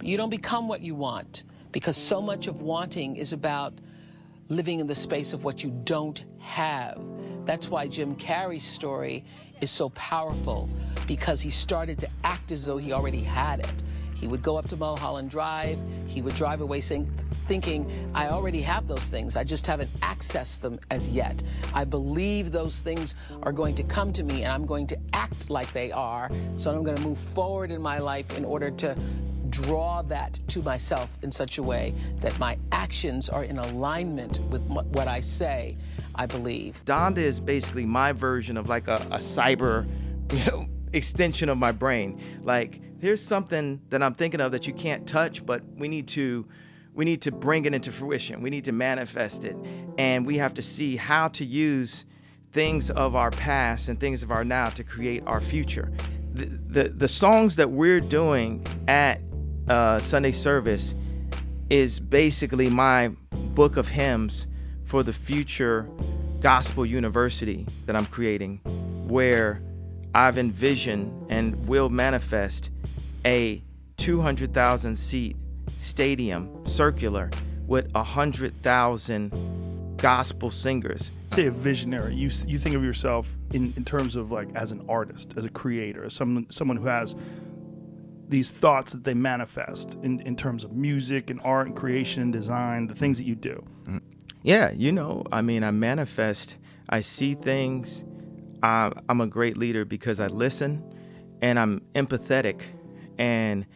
You don't become what you want, because so much of wanting is about living in the space of what you don't have. That's why Jim Carrey's story is so powerful, because he started to act as though he already had it. He would go up to Mulholland Drive, he would drive away thinking, I already have those things, I just haven't accessed them as yet. I believe those things are going to come to me, and I'm going to act like they are, so I'm going to move forward in my life in order to draw that to myself in such a way that my actions are in alignment with what I say I believe. Donda is basically my version of like a cyber, extension of my brain. Like, here's something that I'm thinking of that you can't touch, but we need to bring it into fruition. We need to manifest it. And we have to see how to use things of our past and things of our now to create our future. The songs that we're doing at Sunday service is basically my book of hymns for the future gospel university that I'm creating, where I've envisioned and will manifest a 200,000 seat stadium, circular, with 100,000 gospel singers. Say a visionary, you think of yourself in terms of like as an artist, as a creator, as someone who has these thoughts that they manifest in terms of music and art and creation and design, the things that you do. Yeah, I manifest, I see things. I'm a great leader because I listen and I'm empathetic, and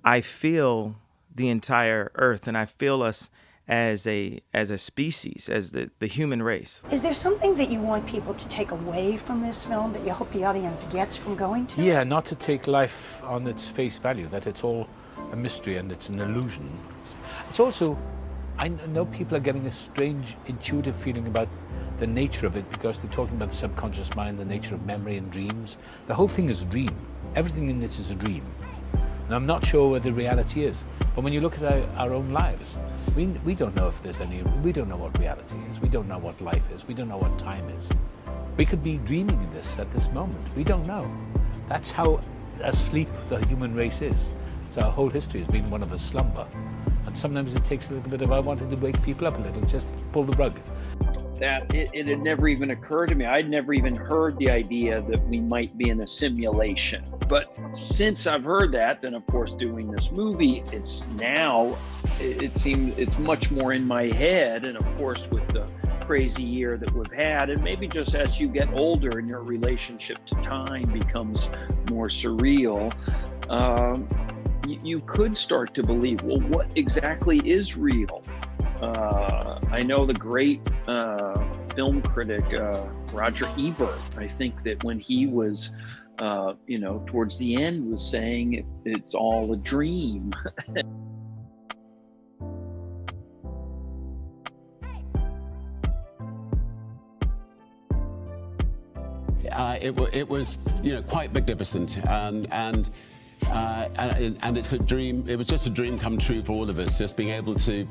I feel the entire earth, and I feel us as a species, as the human race. Is there something that you want people to take away from this film that you hope the audience gets from going to? Yeah, not to take life on its face value, that it's all a mystery and it's an illusion. It's also, I know people are getting a strange intuitive feeling about the nature of it, because they're talking about the subconscious mind, the nature of memory and dreams. The whole thing is a dream. Everything in it is a dream. And I'm not sure where the reality is. But when you look at our own lives, we don't know if there's we don't know what reality is. We don't know what life is. We don't know what time is. We could be dreaming in this at this moment. We don't know. That's how asleep the human race is. So our whole history has been one of a slumber. And sometimes it takes a little bit of, I wanted to wake people up a little, just pull the rug. That it had never even occurred to me. I'd never even heard the idea that we might be in a simulation. But since I've heard that, then of course doing this movie, it seems it's much more in my head. And of course with the crazy year that we've had, and maybe just as you get older and your relationship to time becomes more surreal, you could start to believe, well, what exactly is real? I know the great film critic Roger Ebert, I think that when he was, towards the end was saying it's all a dream. It was, quite magnificent, and it's a dream. It was just a dream come true for all of us, just being able to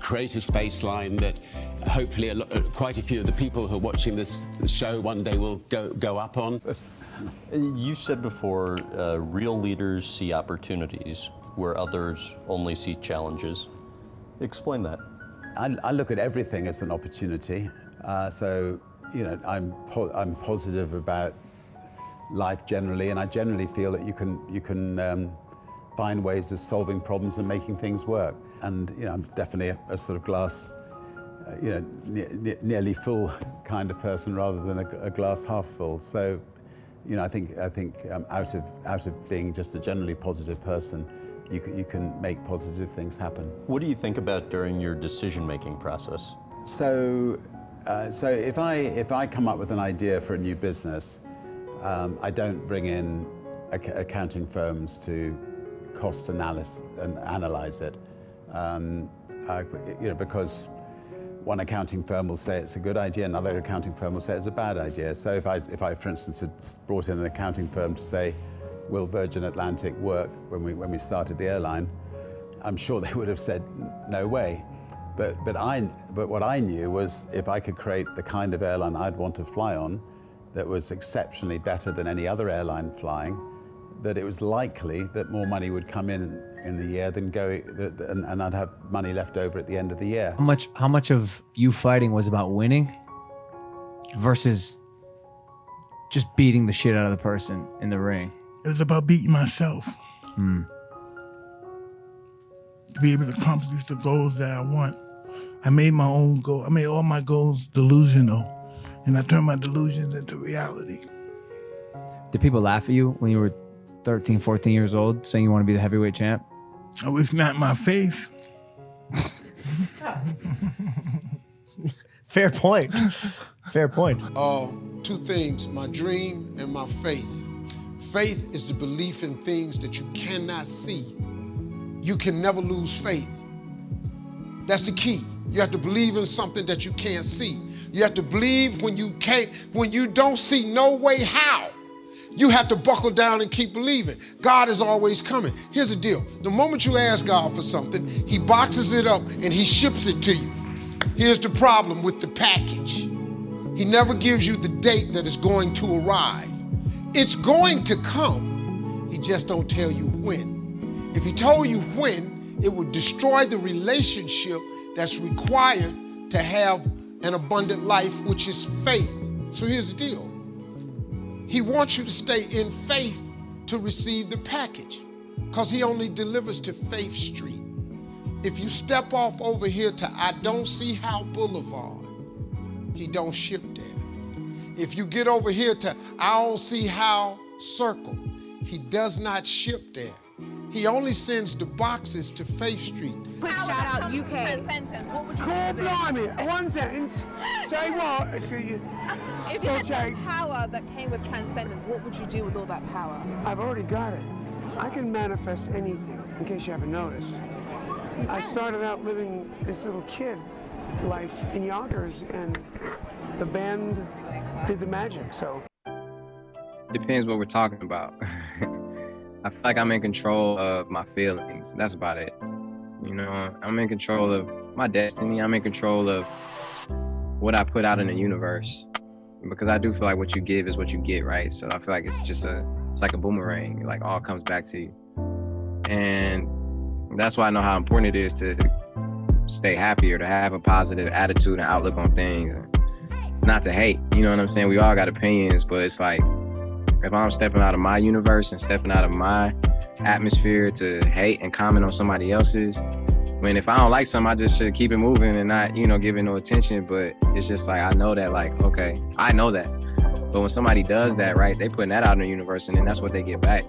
create a space line that hopefully quite a few of the people who are watching this show one day will go up on. You said before, real leaders see opportunities where others only see challenges. Explain that. I look at everything as an opportunity. So I'm positive about life generally, and I generally feel that you can find ways of solving problems and making things work. And I'm definitely a sort of glass, nearly full kind of person rather than a glass half full. So, I think out of being just a generally positive person, you can make positive things happen. What do you think about during your decision-making process? So if I come up with an idea for a new business, I don't bring in accounting firms to cost analyze it, because one accounting firm will say it's a good idea, another accounting firm will say it's a bad idea. So if I, for instance, had brought in an accounting firm to say, will Virgin Atlantic work when we started the airline, I'm sure they would have said no way. But what I knew was if I could create the kind of airline I'd want to fly on, that was exceptionally better than any other airline flying, that it was likely that more money would come in in the year than and I'd have money left over at the end of the year. How much of you fighting was about winning versus just beating the shit out of the person in the ring? It was about beating myself. To be able to accomplish the goals that I want. I made my own goal. I made all my goals delusional, and I turned my delusions into reality. Did people laugh at you when you were 13, 14 years old, saying you want to be the heavyweight champ? Oh, it's not my face. Fair point. Fair point. Two things, my dream and my faith. Faith is the belief in things that you cannot see. You can never lose faith. That's the key. You have to believe in something that you can't see. You have to believe when you don't see no way how. You have to buckle down and keep believing. God is always coming. Here's the deal. The moment you ask God for something, he boxes it up and he ships it to you. Here's the problem with the package. He never gives you the date that it's going to arrive. It's going to come. He just don't tell you when. If he told you when, it would destroy the relationship that's required to have an abundant life, which is faith. So here's the deal. He wants you to stay in faith to receive the package, because he only delivers to Faith Street. If you step off over here to I Don't See How Boulevard, he don't ship there. If you get over here to I Don't See How Circle, he does not ship there. He only sends the boxes to Faith Street. Quick shout out UK. Sentence. What would you do? Blimey, one sentence. Say what? If you had power that came with transcendence, what would you do with all that power? I've already got it. I can manifest anything, in case you haven't noticed. I started out living this little kid life in Yonkers, and the band did the magic, so. Depends what we're talking about. I feel like I'm in control of my feelings. That's about it. You know, I'm in control of my destiny. I'm in control of what I put out in the universe. Because I do feel like what you give is what you get, right? So I feel like it's like a boomerang. It like all comes back to you. And that's why I know how important it is to stay happy or to have a positive attitude and outlook on things. Not to hate, you know what I'm saying? We all got opinions, but it's like, if I'm stepping out of my universe and stepping out of my atmosphere to hate and comment on somebody else's, when if I don't like something, I just should keep it moving and not, give it no attention. But it's just like, I know that, like, okay, I know that. But when somebody does that, right, they putting that out in the universe and then that's what they get back.